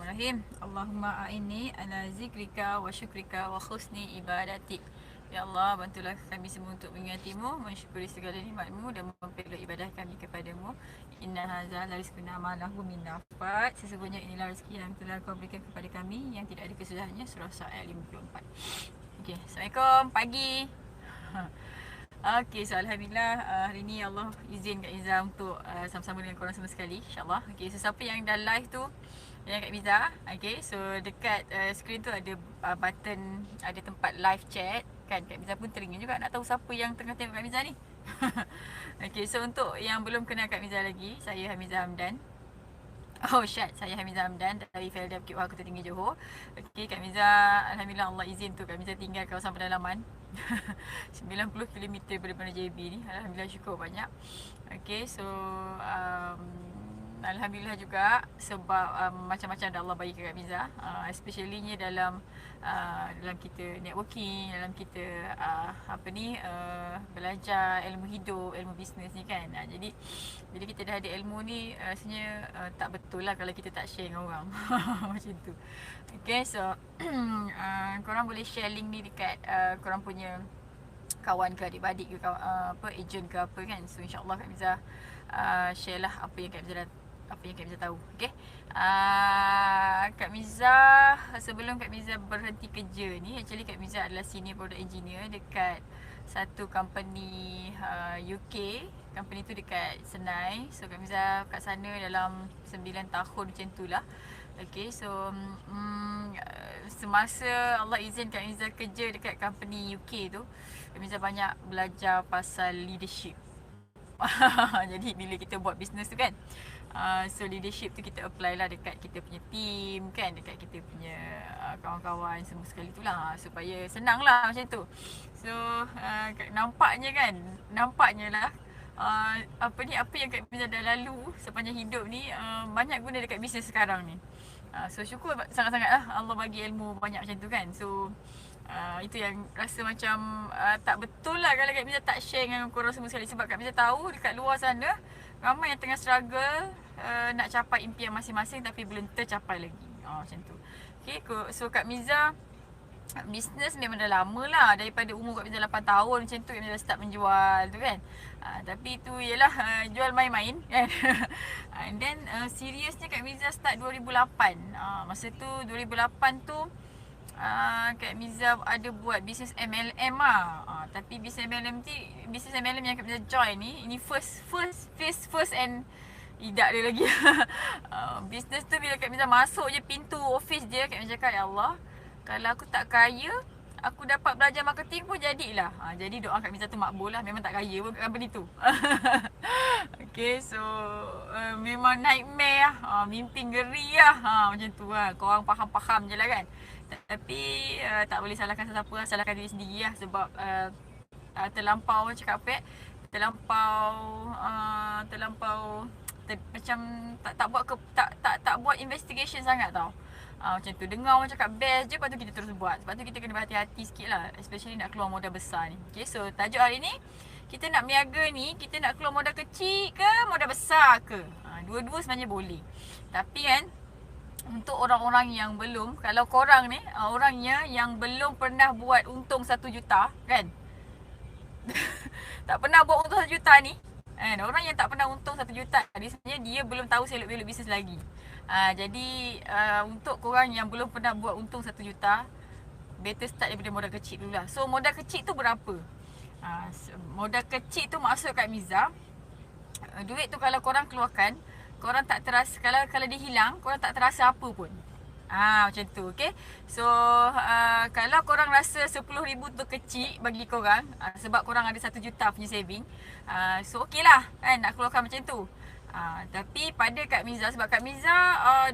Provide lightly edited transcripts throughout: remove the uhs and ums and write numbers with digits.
Bismillahirrahmanirrahim. Allahumma a'inni ala zikrika wa syukrika wa khusni ibadatik. Ya Allah, bantulah kami semua untuk mengingatimu, mensyukuri segala nikmatmu dan mempeluk ibadah kami kepadamu. Inna hadza la rizquna ma lahu min nafad. Sesungguhnya inilah rezeki yang telah kau berikan kepada kami yang tidak ada kesudahannya. Surah Sa'ad 54. Okey, Assalamualaikum pagi. Okey, so Alhamdulillah hari ni Allah izin Kak Miza untuk sama-sama dengan korang semua sekali, insyaAllah. Okey, so siapa yang dah live tu dengan Kak Miza, okey, so dekat screen tu ada button, ada tempat live chat kan. Kak Miza pun teringin juga nak tahu siapa yang tengah tengok Kak Miza ni. Okey, so untuk yang belum kenal Kak Miza lagi, saya Hamizah Hamdan. Oh shit, saya Hamizah Hamdan dari Felda Bukit Wah, Kota Tinggi, Johor. Okey, Kak Miza, Alhamdulillah Allah izin tu Kak Miza tinggal kawasan pedalaman. 90 km daripada JB ni. Alhamdulillah, syukur banyak. Okay, so Alhamdulillah juga sebab macam-macam dah Allah bagi ke Kak Miza, especially nya dalam kita networking, dalam kita belajar ilmu hidup, ilmu bisnes ni kan. Jadi kita dah ada ilmu ni, rasanya tak betul lah kalau kita tak share dengan orang. Macam tu. Okay, so korang boleh share link ni dekat korang punya kawan ke adik-beradik ke agent ke apa kan. So insyaAllah Kak Miza share lah apa yang Kak Miza tahu. Okay, Kak Miza, sebelum Kak Miza berhenti kerja ni, actually Kak Miza adalah senior product engineer dekat satu company UK. Company tu dekat Senai. So Kak Miza kat sana dalam 9 tahun macam tu lah. Okay, so semasa Allah izin Kak Miza kerja dekat company UK tu, Kak Miza banyak belajar pasal leadership. Jadi bila kita buat bisnes tu kan, so leadership tu kita apply lah dekat kita punya team kan, dekat kita punya kawan-kawan semua sekali tu lah, supaya senang lah macam tu. So nampaknya lah apa yang Kak Miza dah lalu sepanjang hidup ni banyak guna dekat bisnes sekarang ni. So syukur sangat-sangat lah Allah bagi ilmu banyak macam tu kan. So itu yang rasa macam tak betul lah kalau Kak Miza tak share dengan korang semua sekali. Sebab Kak Miza tahu dekat luar sana ramai yang tengah struggle nak capai impian masing-masing tapi belum tercapai lagi. Macam tu. Okay, so Kak Miza bisnes memang dah lama lah. Daripada umur Kak Miza 8 tahun macam tu Kak Miza start menjual tu kan. Tapi tu ialah jual main-main kan. And then seriously Kak Miza start 2008. Masa tu 2008 tu Kak Miza ada buat bisnes MLM lah. Tapi bisnes MLM yang Kak Miza join ni, ini first and tidak ada lagi. Bisnes tu bila Kak Miza masuk je pintu office dia, Kak Miza cakap, ya Allah, kalau aku tak kaya, aku dapat belajar marketing pun jadilah. Jadi doa Kak Miza tu makbul lah. Memang tak kaya pun kat company tu. Okay, so memang nightmare lah. Mimpi ngeri lah. Macam tu lah. Korang faham-faham je lah kan. Tapi tak boleh salahkan sesiapa lah. Salahkan diri sendiri lah. Sebab terlampau cakap apa terlampau macam tak buat investigation sangat tau. Macam tu, dengar orang cakap best je, lepas tu kita terus buat. Sebab tu kita kena berhati-hati sikit lah, especially nak keluar modal besar ni. Okay, so tajuk hari ni, kita nak berniaga ni, kita nak keluar modal kecil ke modal besar ke? Dua-dua sebenarnya boleh. Tapi kan, untuk orang-orang yang belum, kalau korang ni orangnya yang belum pernah buat untung 1 juta kan, tak pernah buat untung 1 juta ni kan, orang yang tak pernah untung 1 juta ni sebenarnya dia belum tahu selok-belok bisnes lagi. Jadi untuk korang yang belum pernah buat untung 1 juta, better start daripada modal kecil dulu lah. So modal kecil tu berapa? Modal kecil tu maksud Kak Miza, duit tu kalau korang keluarkan, korang tak terasa, kalau dia hilang, korang tak terasa apa pun. Macam tu, okay. So kalau korang rasa 10,000 tu kecil bagi korang, sebab korang ada 1 juta punya saving, so okay lah kan, nak keluarkan macam tu. Tapi pada Kak Miza, sebab Kak Miza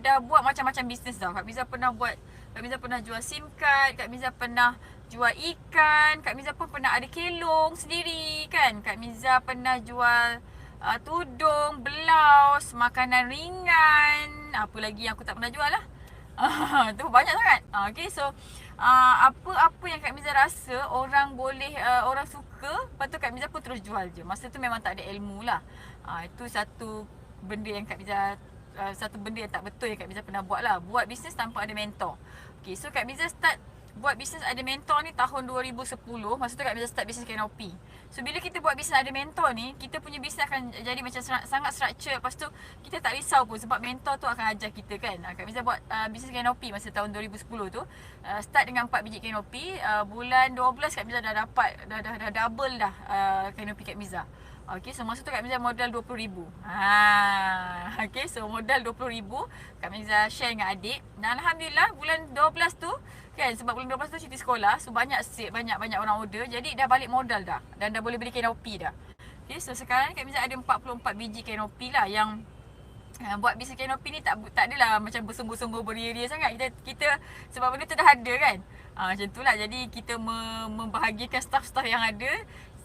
dah buat macam-macam bisnes tau. Kak Miza pernah jual SIM card, Kak Miza pernah jual ikan, Kak Miza pun pernah ada kelong sendiri kan. Kak Miza pernah jual tudung, blouse, makanan ringan, apa lagi yang aku tak pernah jual lah. Tu banyak sangat. Okay, so apa yang Kak Miza rasa orang boleh orang suka, lepas tu Kak Miza pun terus jual je. Masa tu memang tak ada ilmu lah. Itu satu benda yang Kak Miza satu benda yang tak betul yang Kak Miza pernah buat lah. Buat bisnes tanpa ada mentor. Okay, so Kak Miza start buat bisnes ada mentor ni tahun 2010. Masa tu Kak Miza start bisnes Canopy. So bila kita buat bisnes ada mentor ni, kita punya bisnes akan jadi macam sangat structure. Lepas tu kita tak risau pun sebab mentor tu akan ajar kita kan. Kak Miza buat bisnes Canopy masa tahun 2010 tu. Start dengan 4 biji Canopy. Bulan 12 Kak Miza dah dapat dah double dah Canopy Kak Miza. Okay, so masa tu Kak Miza modal RM20,000. Okay, so modal RM20,000 Kak Miza share dengan adik. Dan Alhamdulillah bulan 12 tu kan, sebab bulan 12 tu cuti sekolah, so banyak orang order. Jadi dah balik modal dah. Dan dah boleh beli Canopy dah. Okay, so sekarang Kak Miza ada 44 biji Canopy lah yang buat bisnes Canopy ni tak adalah macam bersungguh-sungguh beria-ria sangat. Kita sebab benda tu dah ada kan. Macam tu lah. Jadi kita membahagikan staff-staff yang ada.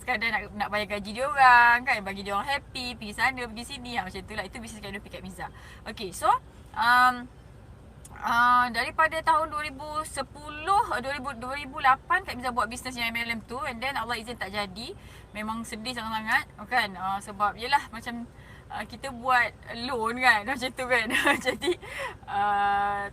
Sekadar nak bayar gaji dia orang kan, bagi dia orang happy, pergi sana pergi sini, macam itulah. Itu bisnes Canopy Kak Miza. Okay, so daripada tahun 2010 2008 Kak Miza buat bisnes yang MLM tu, and then Allah izin tak jadi. Memang sedih sangat-sangat kan, sebab yelah macam kita buat loan kan, macam tu kan. Jadi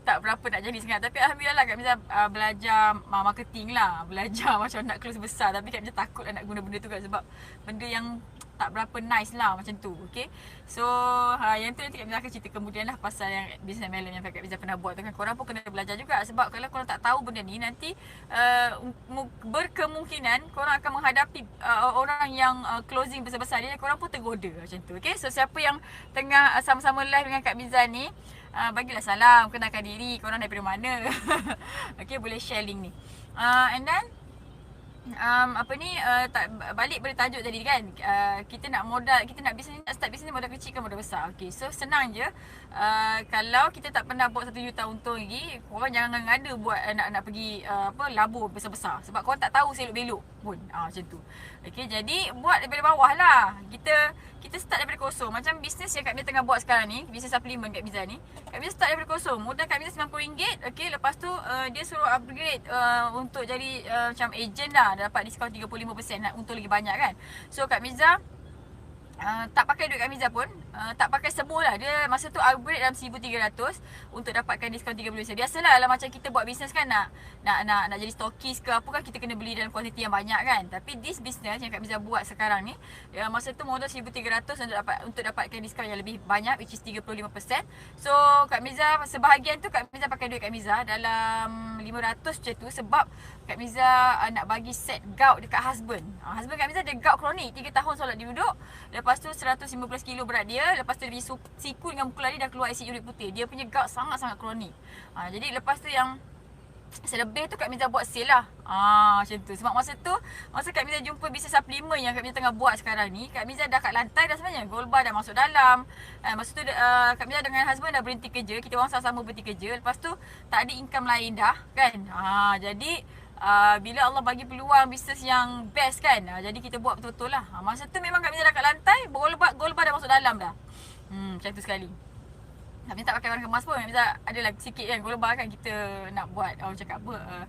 tak berapa nak jadi sangat. Tapi Alhamdulillah lah Kak Miza belajar marketing lah. Belajar macam nak close besar. Tapi Kak Miza takut lah nak guna benda tu kan, sebab benda yang tak berapa nice lah macam tu. Okay, so yang tu nanti Kak Miza akan cerita kemudian lah pasal yang business MLM yang Kak Miza pernah buat tu kan. Korang pun kena belajar juga, sebab kalau korang tak tahu benda ni, nanti berkemungkinan korang akan menghadapi orang yang closing besar-besar dia, korang pun tergoda macam tu. Okay, so siapa yang tengah sama-sama live dengan Kak Miza ni, bagilah salam, kenalkan diri, korang daripada mana. Okay, boleh share link ni. And then tak balik pada tajuk tadi kan, kita nak modal, kita nak start bisnes modal kecil ke modal besar. Okay, so senang je. Kalau kita tak pernah buat 1 juta untung lagi, korang jangan ada buat nak pergi labur besar-besar, sebab korang tak tahu selok-belok pun. Macam tu. Okay, jadi buat daripada bawah lah. Kita start daripada kosong. Macam bisnes yang Kak Miza tengah buat sekarang ni, bisnes suplemen Kak Miza ni, Kak Miza start daripada kosong. Modal Kak Miza RM90. Okay, lepas tu dia suruh upgrade untuk jadi macam agent lah. Dapat diskaun 35% untuk lagi banyak kan. So Kak Miza tak pakai duit Kak Miza pun, tak pakai semua lah. Dia masa tu upgrade dalam 1,300 untuk dapatkan diskaun 30%. Biasalah lah macam kita buat bisnes kan, nak jadi stokis ke apa kan, kita kena beli dalam kuantiti yang banyak kan. Tapi this business yang Kak Miza buat sekarang ni, masa tu modal 1,300 untuk dapatkan diskaun yang lebih banyak, which is 35%. So Kak Miza sebahagian tu Kak Miza pakai duit Kak Miza dalam 500 macam tu, sebab Kak Miza nak bagi set gout dekat husband. Husband Kak Miza ada gout kronik, 3 tahun solat dia duduk. Lepas tu 115 kilo berat dia. Lepas tu dia pergi siku dengan buku lari, dah keluar asid urit putih. Dia punya gout sangat-sangat kronik. Jadi lepas tu yang selebih tu Kak Miza buat sale lah. Macam tu. Sebab masa Kak Miza jumpa bisnes suplemen yang Kak Miza tengah buat sekarang ni, Kak Miza dah kat lantai dah sebenarnya. Gold bar dah masuk dalam. Masa tu Kak Miza dengan husband dah berhenti kerja. Kita orang sama-sama berhenti kerja. Lepas tu tak ada income lain dah kan. Jadi bila Allah bagi peluang bisnes yang best kan, jadi kita buat betul-betul lah. Masa tu memang Kak Miza dah kat lantai, gold bar dah masuk dalam dah. Macam tu sekali. Kak Miza tak pakai barang kemas pun. Kak Miza adalah sikit kan, gold bar kan kita nak buat, orang cakap apa,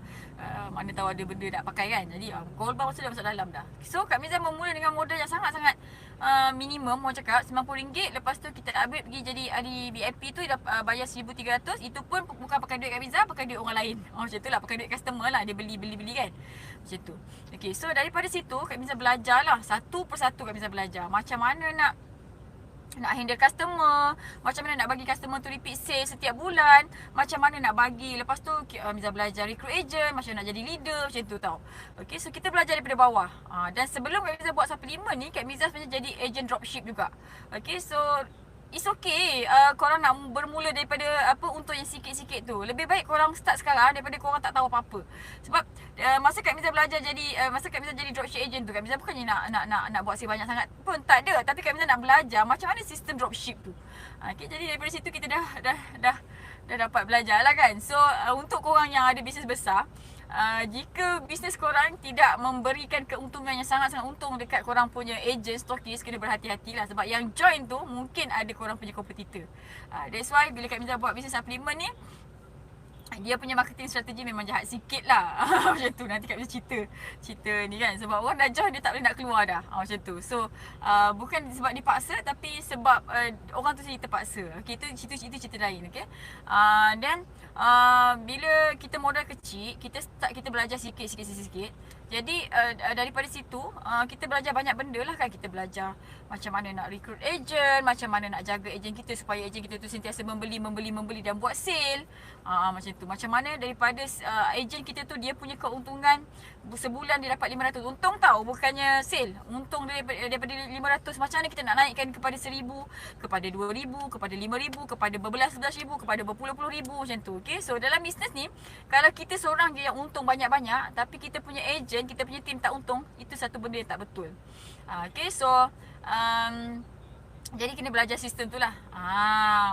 mana tahu ada benda nak pakai kan. Jadi gold bar dah masuk dalam dah. So Kak Miza memula dengan modal yang sangat-sangat minimum, orang cakap RM90. Lepas tu kita upgrade pergi jadi ahli VIP tu, bayar 1,300. Itu pun bukan pakai duit Kak Miza, pakai duit orang lain. Macam tu lah, pakai duit customer lah. Dia beli kan. Macam tu. Okay, so daripada situ Kak Miza belajar lah. Satu persatu Kak Miza belajar. Macam mana nak handle customer, macam mana nak bagi customer tu repeat sale setiap bulan, macam mana nak bagi. Lepas tu Miza belajar recruit agent, macam nak jadi leader, macam tu tau. Okay, so kita belajar daripada bawah. Dan sebelum Kak Miza buat suplemen ni, Kak Miza sebenarnya jadi agent dropship juga. Okay, so it's okay korang nak bermula daripada untuk yang sikit-sikit tu. Lebih baik korang start sekarang daripada korang tak tahu apa-apa. Sebab masa Kak Miza belajar masa Kak Miza jadi dropship agent tu, Kak Miza bukannya nak buat sale banyak sangat pun, tak ada. Tapi Kak Miza nak belajar macam mana sistem dropship tu. Okay, jadi daripada situ kita dah dapat belajar lah kan. So untuk korang yang ada bisnes besar, jika bisnes korang tidak memberikan keuntungan yang sangat-sangat untung dekat korang punya agent, stokis, kena berhati-hati lah. Sebab yang join tu mungkin ada korang punya kompetitor. That's why bila Kak Miza buat bisnes suplemen ni, dia punya marketing strategi memang jahat sikit lah. Macam tu, nanti Kak Miza cerita ni kan. Sebab orang dah jauh, dia tak boleh nak keluar dah. Macam tu. So bukan sebab dipaksa, tapi sebab orang tu sendiri terpaksa. Okay, itu cerita lain. Okay. Dan bila kita modal kecil, kita belajar sikit. Jadi daripada situ kita belajar banyak benda lah kan. Kita belajar macam mana nak recruit agent, macam mana nak jaga agent kita supaya agent kita tu sentiasa membeli dan buat sale. Macam tu. Macam mana daripada agent kita tu dia punya keuntungan sebulan dia dapat 500. Untung tau, bukannya sale. Untung daripada 500, macam mana kita nak naikkan kepada 1000, kepada 2000, kepada 5000, kepada berbelas-belas ribu, kepada berpuluh-puluh ribu, macam tu. Okay, so dalam bisnes ni, kalau kita seorang je yang untung banyak-banyak, tapi kita punya agent, kita punya team tak untung, itu satu benda yang tak betul. Okay, so jadi kena belajar sistem tu lah.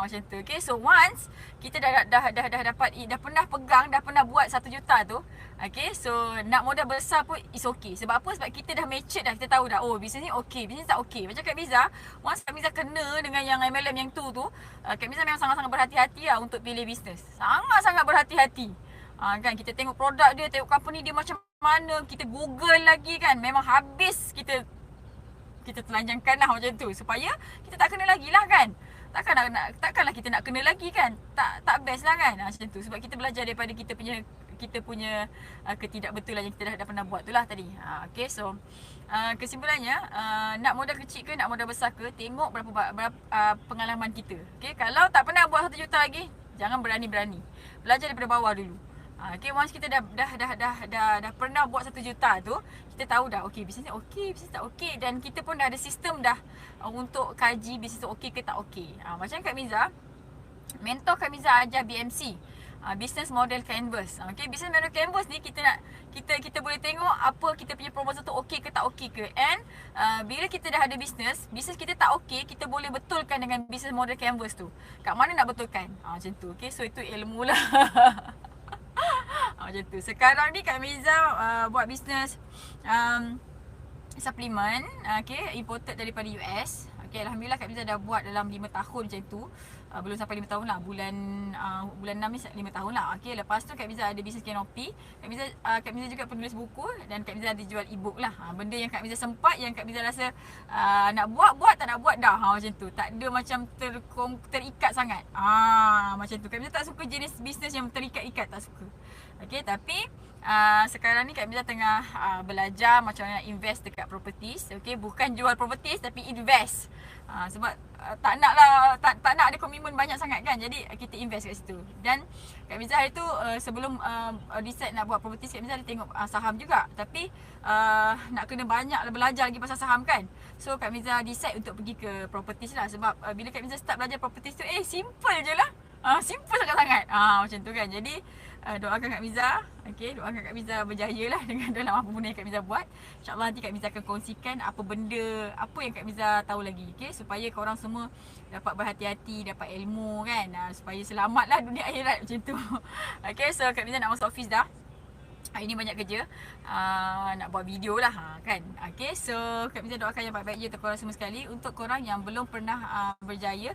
Macam tu. Okay, so once kita dah dapat, dah pernah pegang, dah pernah buat 1 juta tu, okay, so nak modal besar pun is okay. Sebab apa? Sebab kita dah matured dah, kita tahu dah, oh bisnes ni okay, bisnes tak okay. Macam Kak Miza, once Kak Miza kena dengan yang MLM yang tu Kak Miza memang sangat-sangat berhati-hati lah untuk pilih bisnes. Sangat-sangat berhati-hati. Kan, kita tengok produk dia, tengok company dia macam mana, kita google lagi kan. Memang habis kita telanjangkan lah macam tu, supaya kita tak kena lagi lah kan. Takkanlah kita nak kena lagi kan. Tak best lah kan. Macam tu. Sebab kita belajar daripada kita punya ketidakbetulan yang kita dah pernah buat tu lah tadi. Okay, so kesimpulannya, nak modal kecil ke nak modal besar ke, tengok berapa pengalaman kita. Okay, kalau tak pernah buat 1 juta lagi, jangan berani-berani. Belajar daripada bawah dulu. Okay, once kita dah pernah buat 1 juta tu, kita tahu dah, okay, bisnes ni okay, bisnes tak okay. Dan kita pun dah ada sistem dah untuk kaji bisnes tu okay ke tak okay. Macam Kak Miza, mentor Kak Miza ajar BMC, Business Model Canvas. Okay, Business Model Canvas ni kita boleh tengok apa kita punya proposal tu okay ke tak okay ke. And bila kita dah ada bisnes kita tak okay, kita boleh betulkan dengan Business Model Canvas tu. Kat mana nak betulkan? Macam tu. Okay, so itu ilmu lah. Macam tu. Sekarang ni Kak Miza buat bisnes suplemen, okay, imported daripada US. Okay, Alhamdulillah Kak Miza dah buat dalam 5 tahun macam tu. Belum sampai 5 tahun lah. Bulan 6 ni 5 tahun lah. Okay, lepas tu Kak Miza ada bisnes Canopy. Kak Miza juga penulis buku. Dan Kak Miza ada jual e-book lah. Benda yang Kak Miza sempat, yang Kak Miza rasa nak buat, tak nak buat dah. Macam tu. Tak ada macam terikat sangat. Macam tu. Kak Miza tak suka jenis bisnes yang terikat-ikat. Tak suka. Okay, tapi sekarang ni Kak Miza tengah belajar macam mana nak invest dekat properties. Okay, bukan jual properties tapi invest. Sebab tak nak ada komitmen banyak sangat kan. Jadi kita invest kat situ. Dan Kak Miza hari tu sebelum decide nak buat properties, Kak Miza ada tengok saham juga. Tapi nak kena banyak belajar lagi pasal saham kan. So Kak Miza decide untuk pergi ke properties lah. Sebab bila Kak Miza start belajar properties tu, simple je lah. Simple sangat-sangat. Macam tu kan. Jadi doakan Kak Miza. Okay, doakan Kak Miza berjaya lah dengan dalam apa benda yang Kak Miza buat. InsyaAllah nanti Kak Miza akan kongsikan apa yang Kak Miza tahu lagi. Okay, supaya korang semua dapat berhati-hati, dapat ilmu kan. Supaya selamat lah dunia akhirat macam tu. Okay, so Kak Miza nak masuk office dah. Hari ni banyak kerja, nak buat video lah kan. Okay, so Kak Miza doakan yang baik-baik je untuk korang semua sekali. Untuk korang yang belum pernah berjaya,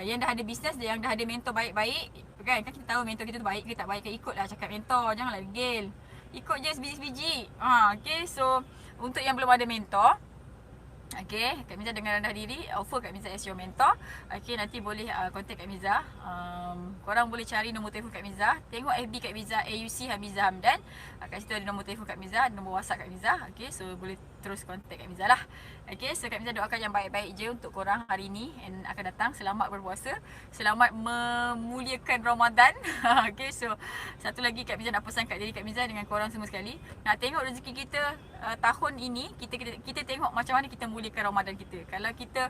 yang dah ada bisnes, yang dah ada mentor baik-baik kan kita tahu mentor kita tu baik ke tak baik ke, ikutlah cakap mentor, janganlah degil, ikut je sebiji-sebiji. Okay, so untuk yang belum ada mentor, okay, Kak Miza dengan rendah diri offer Kak Miza as your mentor. Okay, nanti boleh contact Kak Miza. Korang boleh cari nombor telefon Kak Miza. Tengok FB Kak Miza, AUC Hamiza Hamdan. Kat situ ada nombor telefon Kak Miza, nombor WhatsApp Kak Miza. Okay, so boleh terus contact Kak Miza lah. Okay, so Kak Miza doakan yang baik-baik je untuk korang hari ni and akan datang. Selamat berpuasa, selamat memuliakan Ramadan. Okay, so satu lagi Kak Miza nak pesan kat diri Kak Miza dengan korang semua sekali. Nak tengok rezeki kita tahun ini, kita tengok macam mana kita muliakan Ramadan kita. Kalau kita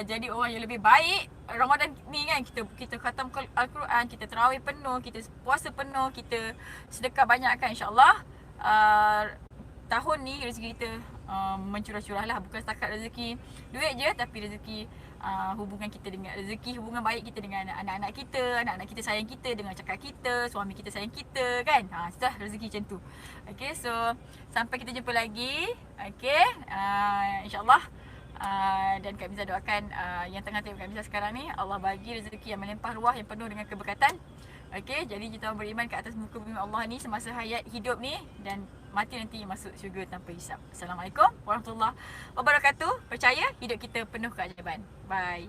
jadi orang yang lebih baik Ramadan ni kan, kita khatam Al-Quran, kita tarawih penuh, kita puasa penuh, kita sedekah banyak kan, insyaAllah tahun ni rezeki kita mencurah-curah lah. Bukan setakat rezeki duit je, tapi rezeki hubungan kita dengan hubungan baik kita dengan anak-anak kita sayang kita, dengan cakap kita, suami kita sayang kita kan. Sudah rezeki macam tu. Okay, so sampai kita jumpa lagi. Okay, insyaAllah. Dan Kak Miza doakan yang tengah tengok Kak Miza sekarang ni, Allah bagi rezeki yang melimpah ruah, yang penuh dengan keberkatan. Okay, jadi kita beriman ke atas muka bumi Allah ni semasa hayat hidup ni, dan mati nanti masuk syurga tanpa hisap. Assalamualaikum warahmatullahi wabarakatuh. Percaya hidup kita penuh keajaiban. Bye.